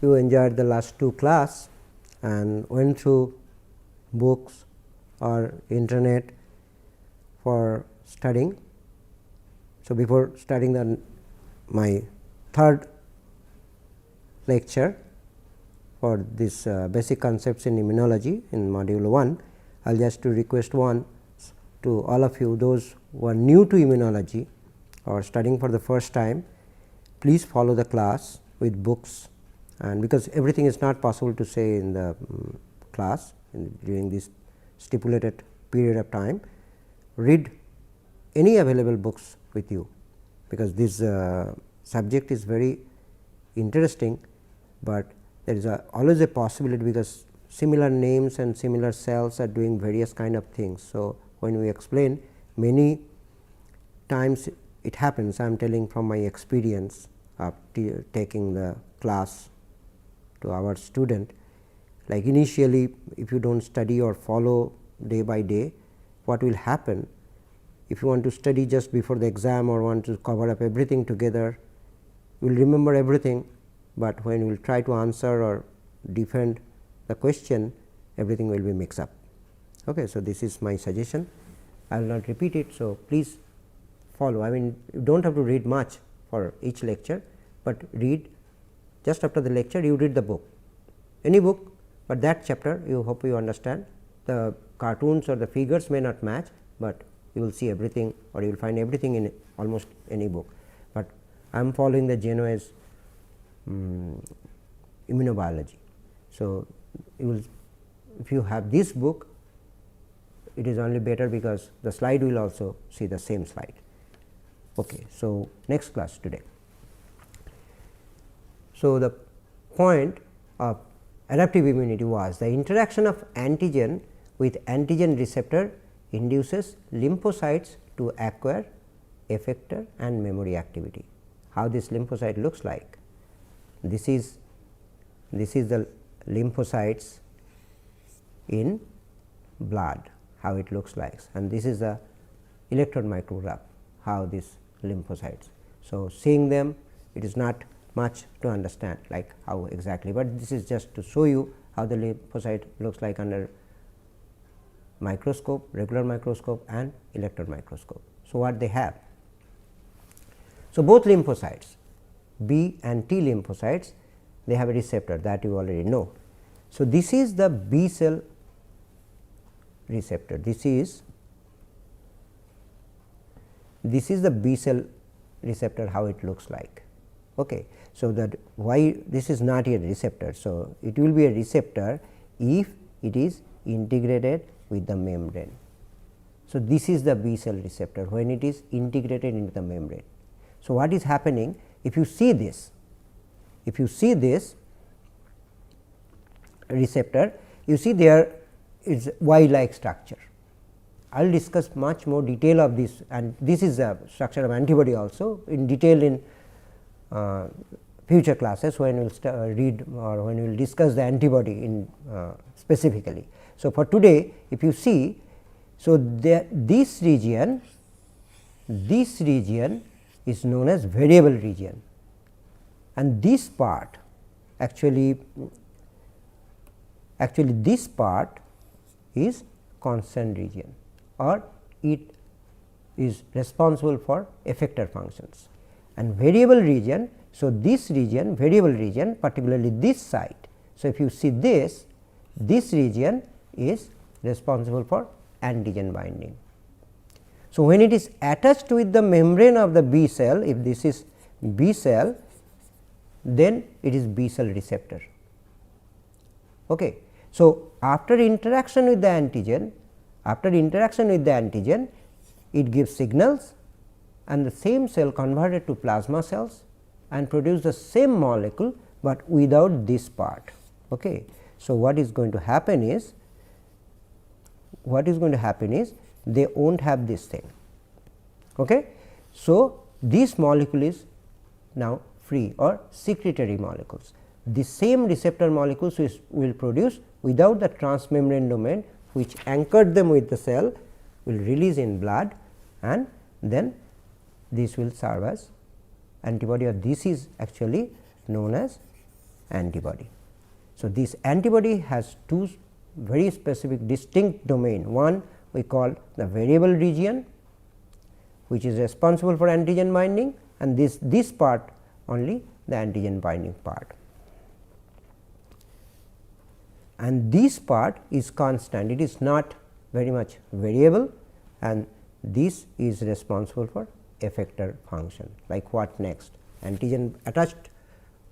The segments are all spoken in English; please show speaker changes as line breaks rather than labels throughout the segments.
you enjoyed the last two class and went through books or internet for studying. So, before starting my third lecture for this basic concepts in immunology in module 1, I will just to request one to all of you, those who are new to immunology or studying for the first time, please follow the class with books, and because everything is not possible to say in the class during this stipulated period of time, read any available books with you, because this subject is very interesting, but there is always a possibility, because similar names and similar cells are doing various kind of things. So, when we explain, many times it happens, I am telling from my experience of taking the class to our student, like initially if you do not study or follow day by day, what will happen if you want to study just before the exam or want to cover up everything together, you will remember everything, but when you will try to answer or defend the question, everything will be mixed up. Okay. So, this is my suggestion, I will not repeat it. So, please follow, I mean you do not have to read much for each lecture, but read just after the lecture you read the book, any book, but that chapter you hope you understand. The cartoons or the figures may not match, but you will see everything or you will find everything in almost any book, but I am following the Genoese immunobiology. So, you will, if you have this book, it is only better because the slide will also see the same slide. Okay. So, next class today. So, the point of adaptive immunity was the interaction of antigen with antigen receptor induces lymphocytes to acquire effector and memory activity. How this lymphocyte looks like? This is the lymphocytes in blood, how it looks like, and this is the electron micrograph, how these lymphocytes. So, seeing them, it is not much to understand like how exactly, but this is just to show you how the lymphocyte looks like under microscope, regular microscope and electron microscope. So, what they have? So, both lymphocytes, B and T lymphocytes, they have a receptor that you already know. So, this is the B cell receptor, this is the B cell receptor, how it looks like. Okay. So, that why this is not a receptor. So, it will be a receptor if it is integrated with the membrane. So, this is the B cell receptor when it is integrated into the membrane. So, what is happening if you see this? If you see this receptor, you see there is Y like structure. I will discuss much more detail of this, and this is the structure of antibody also in detail in future classes when we will read or when we will discuss the antibody in specifically. So, for today if you see, so this region is known as variable region, and this part actually this part is constant region, or it is responsible for effector functions, and variable region. So, this region, variable region, particularly this site. So, if you see this region is responsible for antigen binding. So, when it is attached with the membrane of the B cell, if this is B cell, then it is B cell receptor. Okay. So, after interaction with the antigen, it gives signals, and the same cell converted to plasma cells and produce the same molecule, but without this part. Okay. So, what is going to happen is they will not have this thing. Okay. So, this molecule is now free or secretory molecules. The same receptor molecules will produce without the transmembrane domain, which anchored them with the cell, will release in blood, and then this will serve as antibody, or this is actually known as antibody. So, this antibody has two very specific distinct domain. One we call the variable region, which is responsible for antigen binding, and this part only the antigen binding part. And this part is constant, it is not very much variable, and this is responsible for effector function, like what next, antigen attached,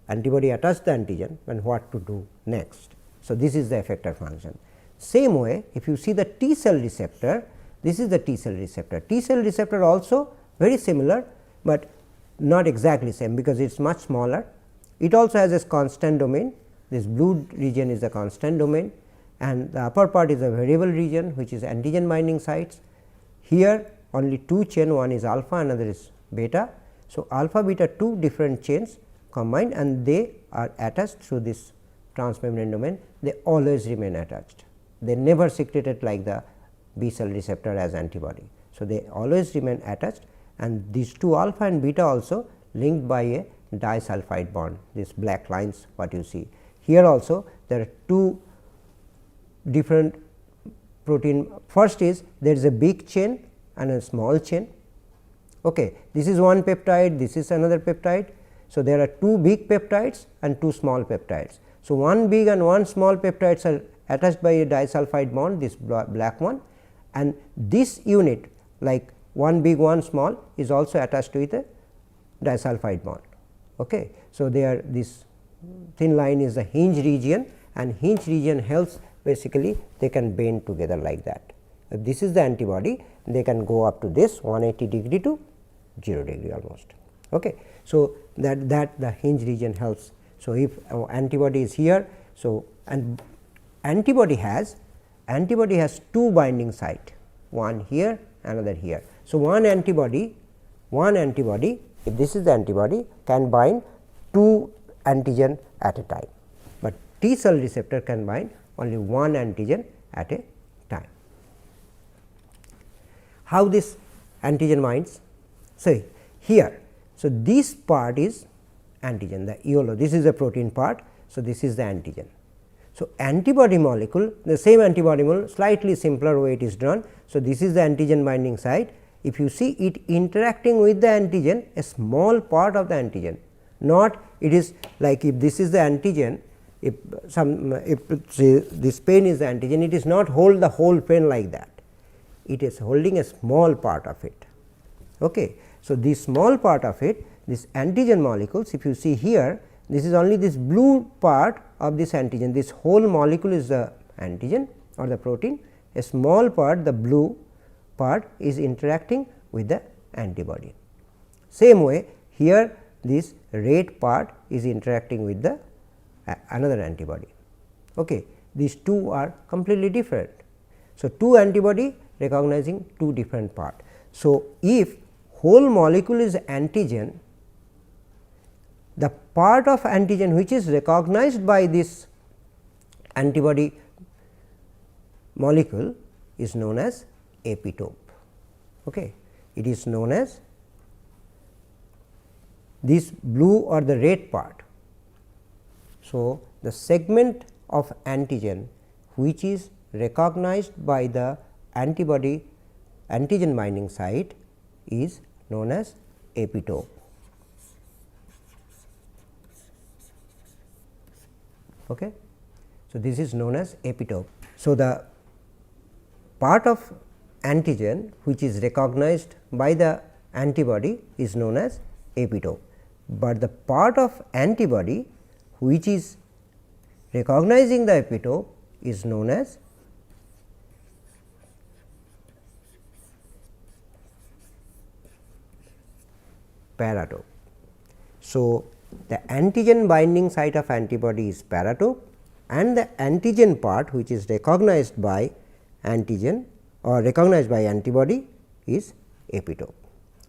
antibody attached the antigen, and what to do next. So, this is the effector function. Same way, if you see the T cell receptor, this is the T cell receptor. T cell receptor also very similar, but not exactly same, because it is much smaller. It also has a constant domain. This blue region is the constant domain, and the upper part is a variable region, which is antigen binding sites. Here only two chain, one is alpha, another is beta. So, alpha beta two different chains combined, and they are attached through this transmembrane domain. They always remain attached, they never secreted like the B cell receptor as antibody. So, they always remain attached, and these two alpha and beta also linked by a disulfide bond, these black lines what you see. Here also there are two different protein. First is there is a big chain and a small chain. Okay. This is one peptide, this is another peptide. So, there are two big peptides and two small peptides. So, one big and one small peptides are attached by a disulfide bond, this black one, and this unit like one big one small is also attached with a disulfide bond. Okay. So, there this thin line is the hinge region, and hinge region helps basically they can bend together like that. If this is the antibody, they can go up to this 180 degree to 0 degree almost. Okay. So, that the hinge region helps. So, if antibody is here, so and antibody has two binding site, one here, another here. So, one antibody if this is the antibody can bind two antigen at a time, but T cell receptor can bind only one antigen at a time. How this antigen binds? So, here, so this part is antigen, the EOLO, this is the protein part. So, this is the antigen. So, antibody molecule, the same antibody molecule, slightly simpler way it is drawn. So, this is the antigen binding site. If you see it interacting with the antigen, a small part of the antigen, not it is like if this is the antigen, if this pen is the antigen, it is not hold the whole pen like that, it is holding a small part of it. Okay. So, this small part of it, this antigen molecules, if you see here, this is only this blue part of this antigen, this whole molecule is the antigen or the protein, a small part, the blue part is interacting with the antibody. Same way here this red part is interacting with the another antibody. Okay. These two are completely different. So, two antibody recognizing two different part. So, if whole molecule is antigen, the part of antigen which is recognized by this antibody molecule is known as epitope. Okay. It is known as this blue or the red part. So, the segment of antigen which is recognized by the antibody antigen binding site is known as epitope. Okay. So, this is known as epitope. So, the part of antigen which is recognized by the antibody is known as epitope, but the part of antibody which is recognizing the epitope is known as paratope. So, the antigen binding site of antibody is paratope, and the antigen part which is recognized by antigen or recognized by antibody is epitope.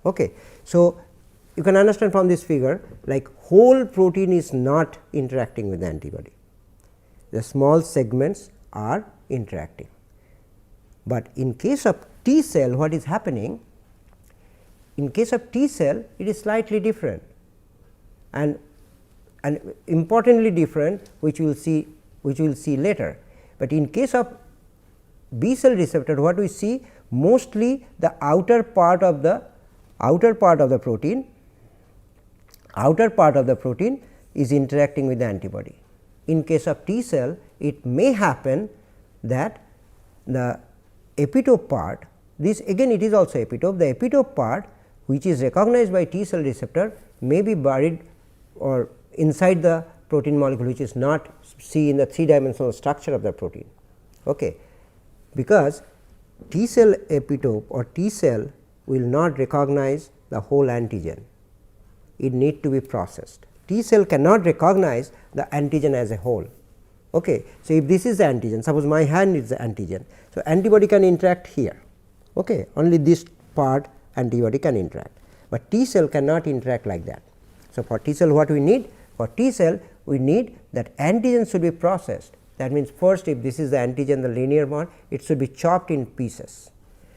Okay. So, you can understand from this figure like whole protein is not interacting with the antibody, the small segments are interacting. But in case of T cell, what is happening? In case of T cell, it is slightly different, and and importantly different, which we will see later. But in case of B cell receptor, what we see mostly the outer part of the protein is interacting with the antibody. In case of T cell, it may happen that the epitope part, this again it is also epitope, the epitope part which is recognized by T cell receptor may be buried or inside the protein molecule, which is not seen in the 3-dimensional structure of the protein. Okay. Because T cell epitope or T cell will not recognize the whole antigen, it need to be processed. T cell cannot recognize the antigen as a whole. Okay. So, if this is the antigen, suppose my hand is the antigen. So, antibody can interact here, okay. Only this part antibody can interact, but T cell cannot interact like that. So, for T cell what we need? For T cell we need that antigen should be processed. That means, first if this is the antigen, the linear one, it should be chopped in pieces.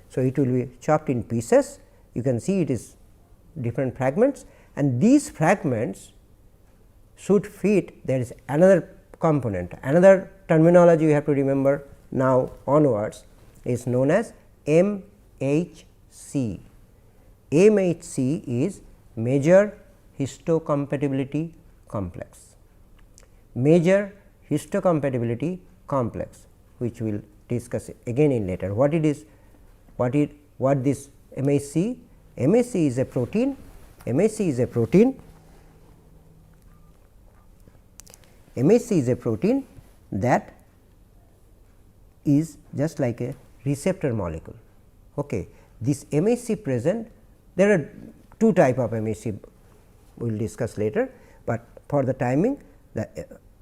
So, it will be chopped in pieces, you can see it is different fragments, and these fragments should fit, there is another component, another terminology you have to remember now onwards is known as MHC. MHC is major histocompatibility complex, major histocompatibility complex, which we will discuss again in later. What it is, what this MHC? MHC is a protein, MHC is a protein, MHC is a protein that is just like a receptor molecule. Okay. This MHC present, there are two type of MHC we will discuss later, but for the timing the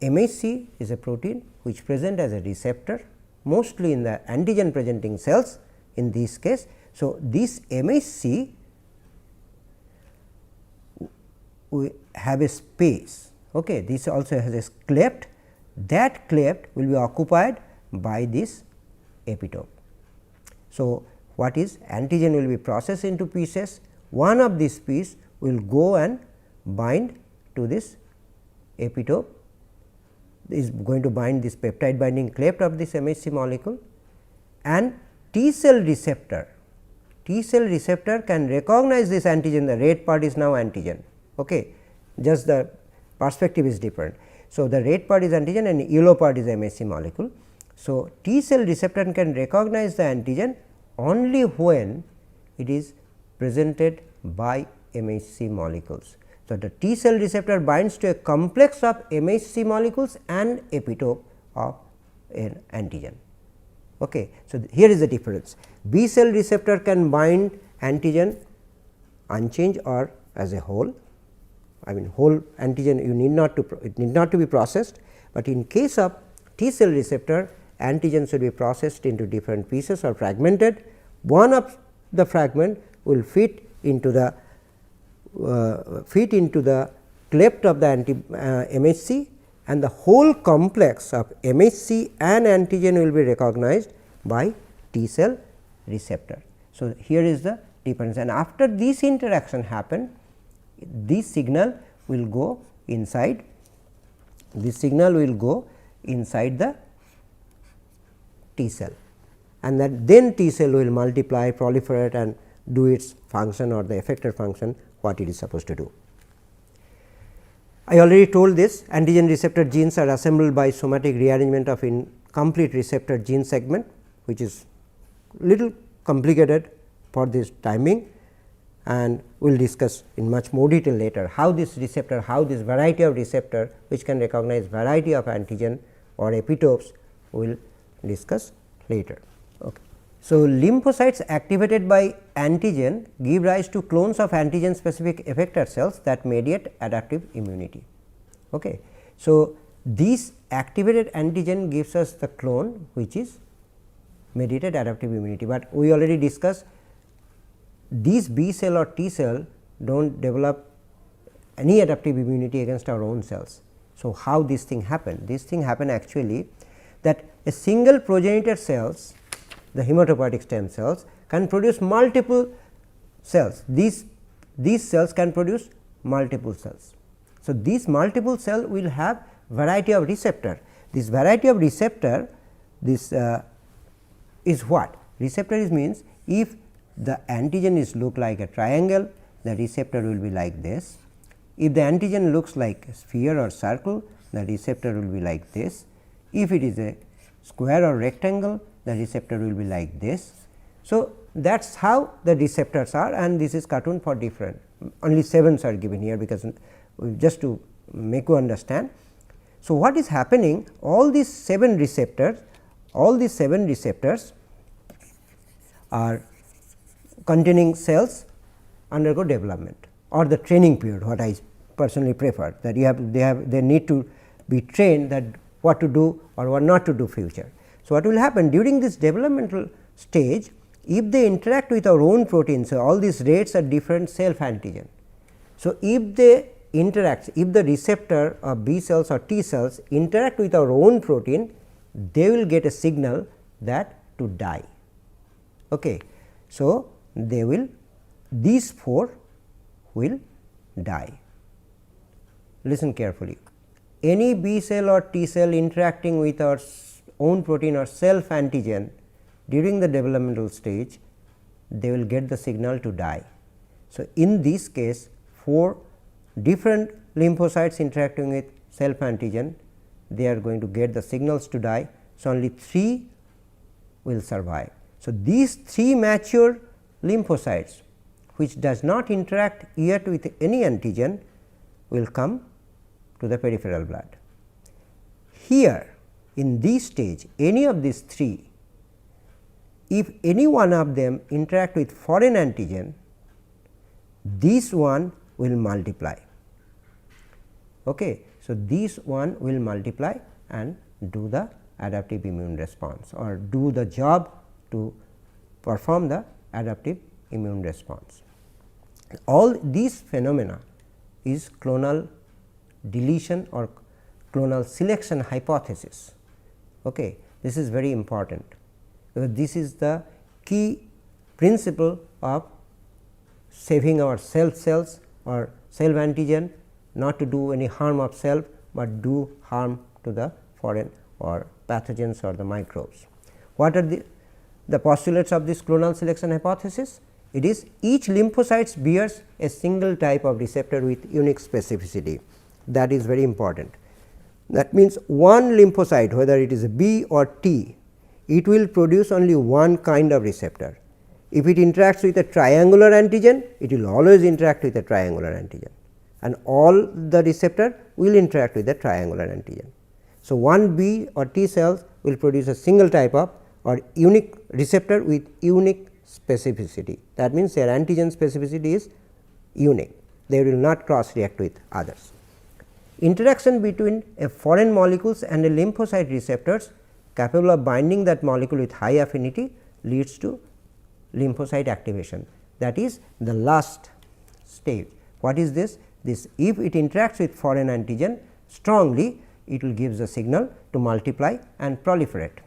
MHC is a protein which present as a receptor mostly in the antigen presenting cells in this case. So, this MHC we have a space, okay. This also has a cleft, that cleft will be occupied by this epitope. So, what is antigen will be processed into pieces, one of these piece will go and bind to this epitope, is going to bind this peptide binding cleft of this MHC molecule, and T cell receptor can recognize this antigen, the red part is now antigen, okay. Just the perspective is different. So, the red part is antigen and yellow part is MHC molecule. So, T cell receptor can recognize the antigen only when it is presented by MHC molecules. So, the T cell receptor binds to a complex of MHC molecules and epitope of an antigen. Okay. So, here is the difference. B cell receptor can bind antigen unchanged or as a whole, I mean whole antigen you need not to it need not to be processed, but in case of T cell receptor antigen should be processed into different pieces or fragmented. One of the fragment will fit into the cleft of the MHC, and the whole complex of MHC and antigen will be recognized by T cell receptor. So, here is the difference, and after this interaction happen, this signal will go inside, the T cell, and that then T cell will multiply, proliferate and do its function or the effector function what it is supposed to do. I already told this, antigen receptor genes are assembled by somatic rearrangement of incomplete receptor gene segment, which is little complicated for this timing, and we will discuss in much more detail later how this receptor, how this variety of receptor which can recognize variety of antigen or epitopes we will discuss later. Okay. So, lymphocytes activated by antigen give rise to clones of antigen specific effector cells that mediate adaptive immunity. Okay. So, this activated antigen gives us the clone which is mediated adaptive immunity, but we already discussed these B cell or T cell do not develop any adaptive immunity against our own cells. So, how this thing happen? This thing happen actually that a single progenitor cells, the hematopoietic stem cells can produce multiple cells. These cells can produce multiple cells. So, this multiple cell will have variety of receptor. This variety of receptor, this is what? Receptor is means if the antigen is look like a triangle, the receptor will be like this. If the antigen looks like a sphere or circle, the receptor will be like this. If it is a square or rectangle, the receptor will be like this. So, that is how the receptors are, and this is cartoon for different, only 7s are given here, because just to make you understand. So, what is happening, all these 7 receptors, are containing cells undergo development or the training period, what I personally prefer, that you have they need to be trained that what to do or what not to do future. So, what will happen during this developmental stage, if they interact with our own proteins, so all these rates are different self antigen. So, if they interact, if the receptor of B cells or T cells interact with our own protein, they will get a signal that to die. Okay. So, they will, these 4 will die. Listen carefully. Any B cell or T cell interacting with our own protein or self antigen during the developmental stage, they will get the signal to die. So, in this case 4 different lymphocytes interacting with self antigen, they are going to get the signals to die. So, only 3 will survive. So, these 3 mature lymphocytes which does not interact yet with any antigen will come to the peripheral blood. Here in this stage, any of these 3, if any one of them interact with foreign antigen, this one will multiply. Okay. So, this one will multiply and do the adaptive immune response or do the job to perform the adaptive immune response. All these phenomena is clonal deletion or clonal selection hypothesis. Okay. This is very important, because this is the key principle of saving our self cells or self antigen, not to do any harm of self, but do harm to the foreign or pathogens or the microbes. What are the postulates of this clonal selection hypothesis? It is each lymphocyte bears a single type of receptor with unique specificity. That is very important. That means, one lymphocyte, whether it is a B or T, it will produce only one kind of receptor. If it interacts with a triangular antigen, it will always interact with a triangular antigen, and all the receptor will interact with the triangular antigen. So, one B or T cells will produce a single type of or unique receptor with unique specificity. That means, their antigen specificity is unique, they will not cross react with others. Interaction between a foreign molecules and a lymphocyte receptors capable of binding that molecule with high affinity leads to lymphocyte activation. That is the last stage. What is this? This, if it interacts with foreign antigen strongly, it will give the signal to multiply and proliferate.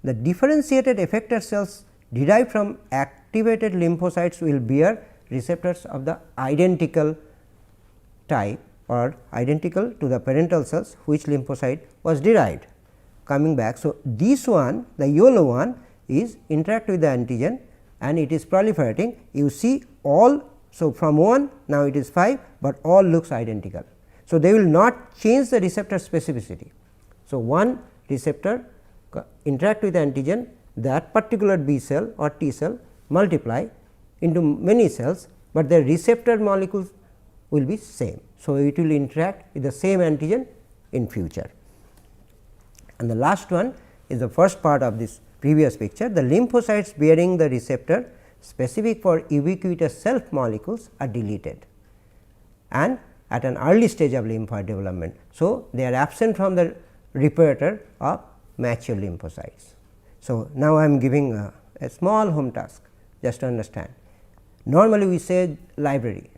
The differentiated effector cells derived from activated lymphocytes will bear receptors of the identical type or identical to the parental cells which lymphocyte was derived. Coming back, so this one, the yellow one, is interact with the antigen and it is proliferating. You see all, so from 1 now it is 5, but all looks identical. So, they will not change the receptor specificity. So, one receptor interact with the antigen, that particular B cell or T cell multiply into many cells, but the receptor molecules will be same. So, it will interact with the same antigen in future. And the last one is the first part of this previous picture. The lymphocytes bearing the receptor specific for ubiquitous self molecules are deleted and at an early stage of lymphoid development. So, they are absent from the repertoire of mature lymphocytes. So, now I am giving a small home task, just to understand. Normally we say library,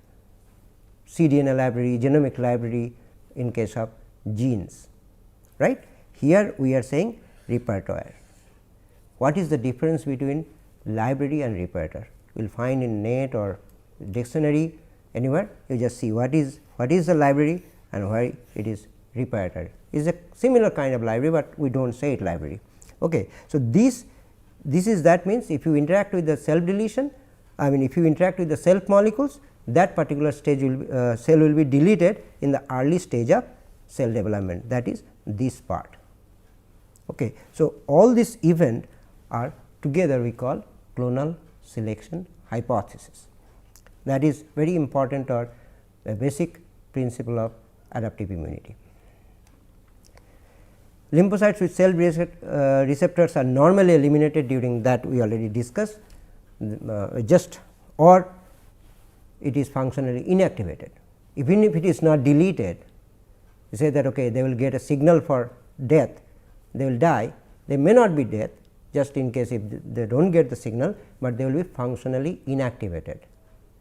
cDNA library, genomic library in case of genes, right. Here we are saying repertoire. What is the difference between library and repertoire? You will find in net or dictionary anywhere, you just see what what is the library and why it is reparatory. It is a similar kind of library, but we do not say it library. Okay. So, this is that means if you interact with the self deletion, I mean if you interact with the self molecules, that particular stage will cell will be deleted in the early stage of cell development, that is this part. Okay. So, all this event are together we call clonal selection hypothesis. That is very important or a basic principle of adaptive immunity. Lymphocytes with cell receptors are normally eliminated during that we already discussed, just or it is functionally inactivated. Even if it is not deleted, you say that okay, they will get a signal for death, they will die, they may not be death just in case if they do not get the signal, but they will be functionally inactivated.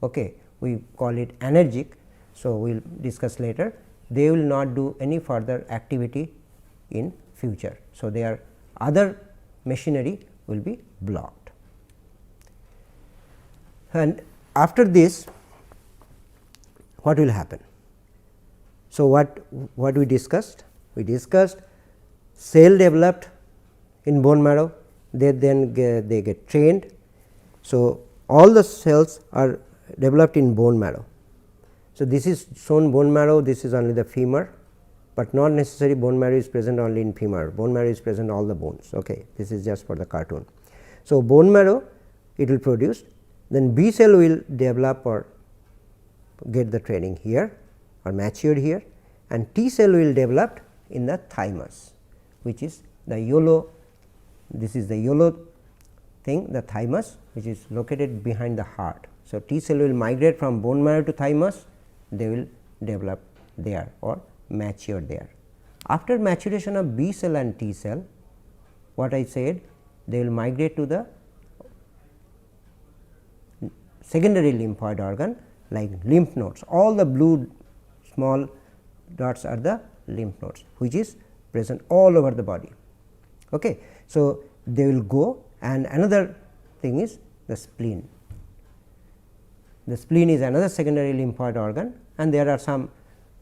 Okay. We call it anergic. So, we will discuss later, they will not do any further activity in future. So, their other machinery will be blocked. And after this what will happen? So, what we discussed? We discussed cell developed in bone marrow, they then they get trained. So, all the cells are developed in bone marrow. So, this is shown bone marrow, this is only the femur, but not necessarily bone marrow is present only in femur, bone marrow is present all the bones. Okay. This is just for the cartoon. So, bone marrow it will produce, then B cell will develop or get the training here or matured here, and T cell will develop in the thymus, which is the yellow, this is the yellow thing, the thymus, which is located behind the heart. So, T cell will migrate from bone marrow to thymus, they will develop there or mature there. After maturation of B cell and T cell, what I said, they will migrate to the secondary lymphoid organ like lymph nodes. All the blue small dots are the lymph nodes, which is present all over the body. Okay. So, they will go, and another thing is the spleen. The spleen is another secondary lymphoid organ, and there are some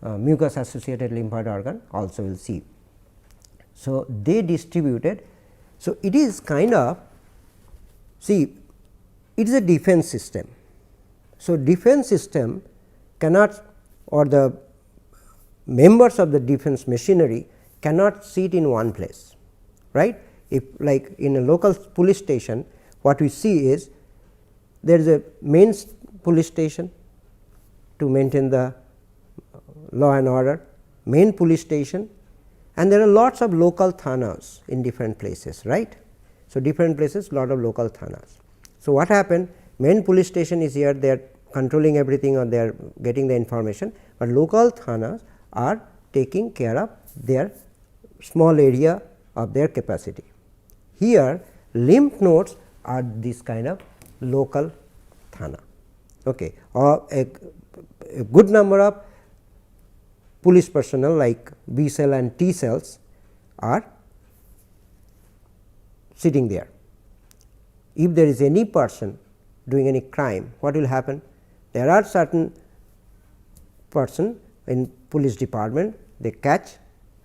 mucus associated lymphoid organ also we will see. So, they distributed. So, it is kind of, see, it is a defense system. So, defense system cannot, or the members of the defense machinery cannot sit in one place, right. If like in a local police station, what we see is there is a main police station to maintain the law and order, main police station, and there are lots of local thanas in different places, right. So, different places, lot of local thanas. So, what happened, main police station is here, they are controlling everything or they are getting the information, but local thanas are taking care of their small area of their capacity. Here lymph nodes are this kind of local thana, okay, or a good number of police personnel like B cell and T cells are sitting there. If there is any person doing any crime, what will happen? There are certain person in police department, they catch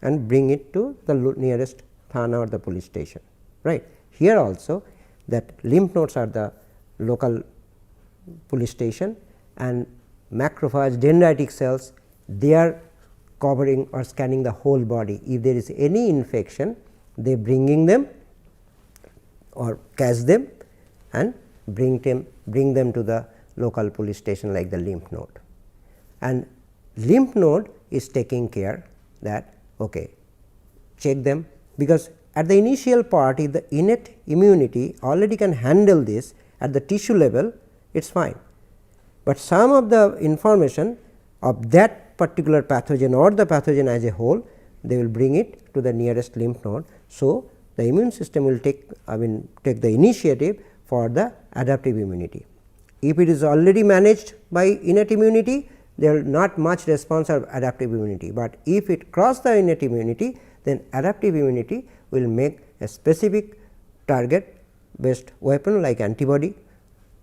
and bring it to the nearest thana or the police station, right. Here also that lymph nodes are the local police station, and macrophage dendritic cells, they are covering or scanning the whole body. If there is any infection, they bringing them or catch them and bring them to the local police station like the lymph node. And lymph node is taking care that okay, check them, because at the initial part if the innate immunity already can handle this at the tissue level, it is fine, but some of the information of that particular pathogen or the pathogen as a whole, they will bring it to the nearest lymph node. So, the immune system will take the initiative for the adaptive immunity. If it is already managed by innate immunity, there is not much response of adaptive immunity, but if it cross the innate immunity, then adaptive immunity will make a specific target based weapon like antibody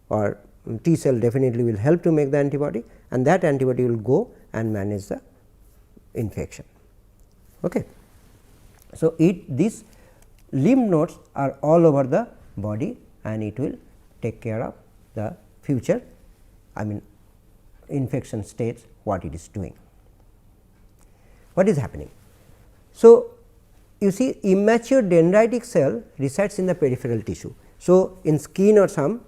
or T cell definitely will help to make the antibody, and that antibody will go and manage the infection. Okay. So, these lymph nodes are all over the body, and it will take care of the future infection states, what it is doing. What is happening? So, you see immature dendritic cell resides in the peripheral tissue. So, in skin or some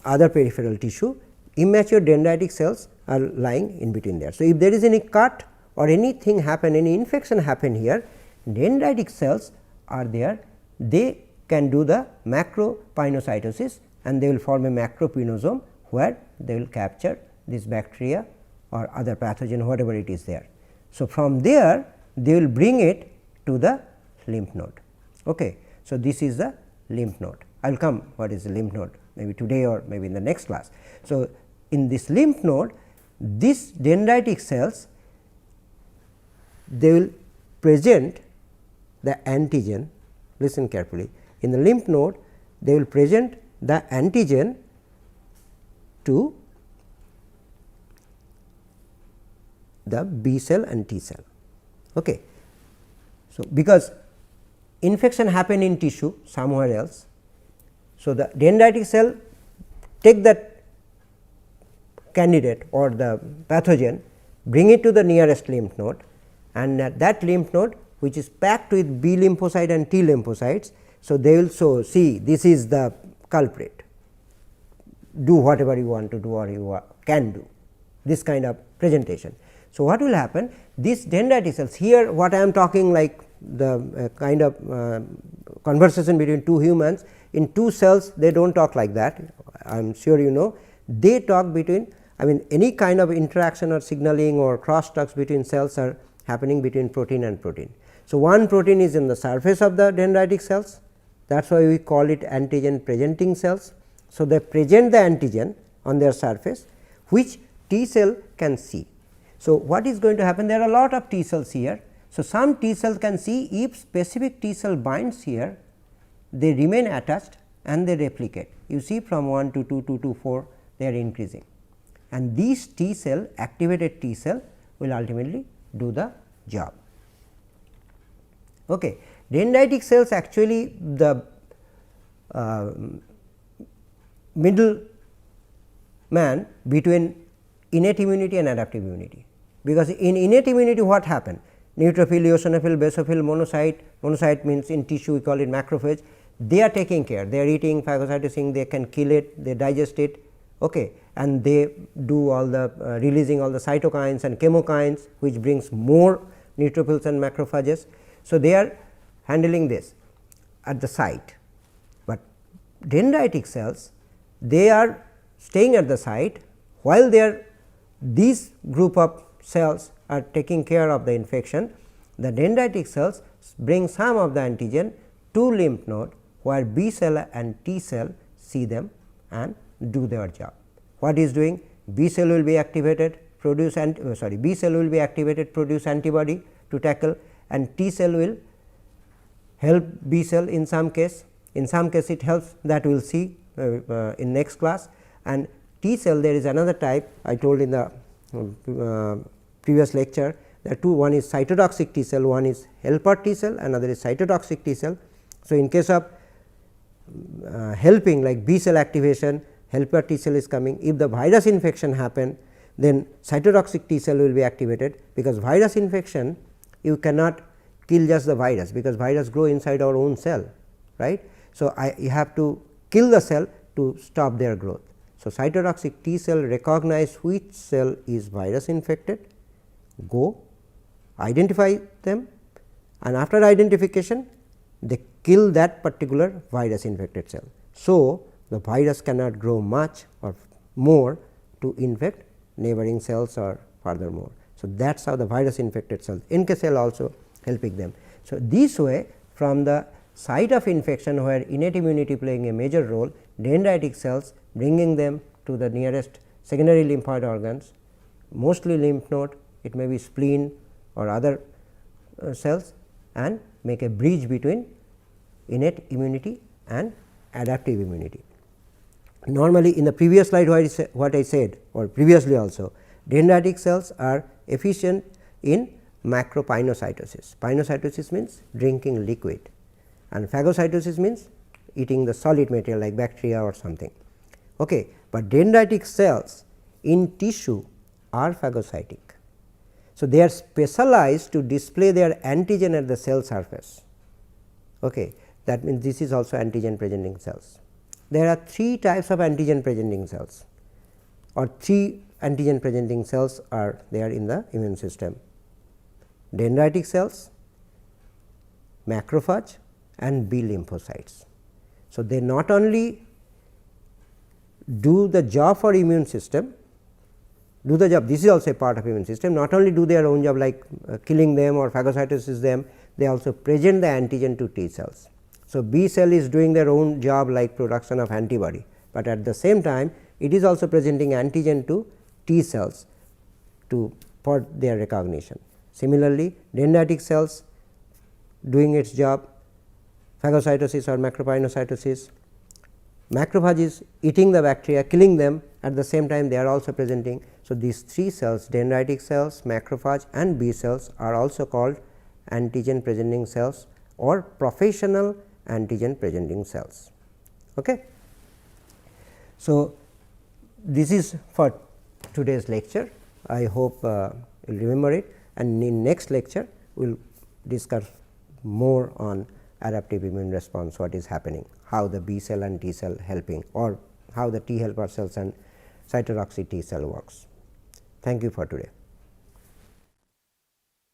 other peripheral tissue, immature dendritic cells are lying in between there. So, if there is any cut or anything happen, any infection happen here, dendritic cells are there, they can do the macropinocytosis, and they will form a macropinosome, where they will capture this bacteria or other pathogen, whatever it is there. So, from there they will bring it to the lymph node. Okay. So, this is the lymph node. I will come what is the lymph node maybe today or maybe in the next class. So, in this lymph node, these dendritic cells, they will present the antigen. Listen carefully, in the lymph node they will present the antigen to the B cell and T cell. Okay. So, because infection happen in tissue somewhere else, so the dendritic cell take that candidate or the pathogen, bring it to the nearest lymph node, and that lymph node which is packed with B lymphocyte and T lymphocytes. So, they will see this is the culprit, do whatever you want to do or you can do, this kind of presentation. So, what will happen, these dendritic cells here, what I am talking like the kind of conversation between two humans, in two cells they do not talk like that, I am sure you know, they talk between any kind of interaction or signaling or cross talks between cells are happening between protein and protein. So, one protein is in the surface of the dendritic cells, that is why we call it antigen presenting cells. So, they present the antigen on their surface, which T cell can see. So, what is going to happen? There are a lot of T cells here. So, some T cells can see if specific T cell binds here, they remain attached and they replicate. You see from 1 to 2 to 4 they are increasing, and these T cell, activated T cell, will ultimately do the job. Okay. Dendritic cells actually the middle man between innate immunity and adaptive immunity, because in innate immunity what happened? Neutrophil, eosinophil, basophil, monocyte, monocyte means in tissue we call it macrophage, they are taking care, they are eating, phagocytosing, they can kill it, they digest it, okay, and they do all the releasing all the cytokines and chemokines, which brings more neutrophils and macrophages. So, they are handling this at the site, but dendritic cells, they are staying at the site while they are these group of cells are taking care of the infection. The dendritic cells bring some of the antigen to lymph node, where B cell and T cell see them and do their job. What is doing? B cell will be activated, produce B cell will be activated, produce antibody to tackle, and T cell will help B cell in some case it helps, that we will see in next class. And T cell, there is another type I told in the previous lecture, there are two, one is cytotoxic T cell, one is helper T cell, another is cytotoxic T cell. So, in case of helping like B cell activation, helper T cell is coming. If the virus infection happen, then cytotoxic T cell will be activated, because virus infection you cannot kill just the virus, because virus grow inside our own cell, right. So, you have to kill the cell to stop their growth. So, cytotoxic T cell recognize which cell is virus infected, go identify them, and after identification they kill that particular virus infected cell. So, the virus cannot grow much or more to infect neighboring cells or furthermore. So, that is how the virus infected cells, NK cell also helping them. So, this way from the site of infection where innate immunity playing a major role, dendritic cells bringing them to the nearest secondary lymphoid organs, mostly lymph node, it may be spleen or other cells, and make a bridge between innate immunity and adaptive immunity. Normally, in the previous slide what I said or previously also, dendritic cells are efficient in macropinocytosis. Pinocytosis means drinking liquid, and phagocytosis means eating the solid material like bacteria or something. Okay. But dendritic cells in tissue are phagocytic. So, they are specialized to display their antigen at the cell surface. Okay. That means, this is also antigen presenting cells. There are 3 types of antigen presenting cells, or 3 antigen presenting cells are there in the immune system: dendritic cells, macrophage and B lymphocytes. So, they not only do the job for immune system, do the job, this is also a part of immune system, not only do their own job like killing them or phagocytosis them, they also present the antigen to T cells. So, B cell is doing their own job like production of antibody, but at the same time it is also presenting antigen to T cells for their recognition. Similarly, dendritic cells doing its job, phagocytosis or macropinocytosis, macrophage is eating the bacteria, killing them, at the same time they are also presenting. So, these 3 cells, dendritic cells, macrophage and B cells, are also called antigen presenting cells or professional antigen presenting cells. Okay. So, this is for today's lecture. I hope you will remember it, and in next lecture we will discuss more on adaptive immune response, what is happening, how the B cell and T cell helping, or how the T helper cells and cytotoxic T cell works. Thank you for today.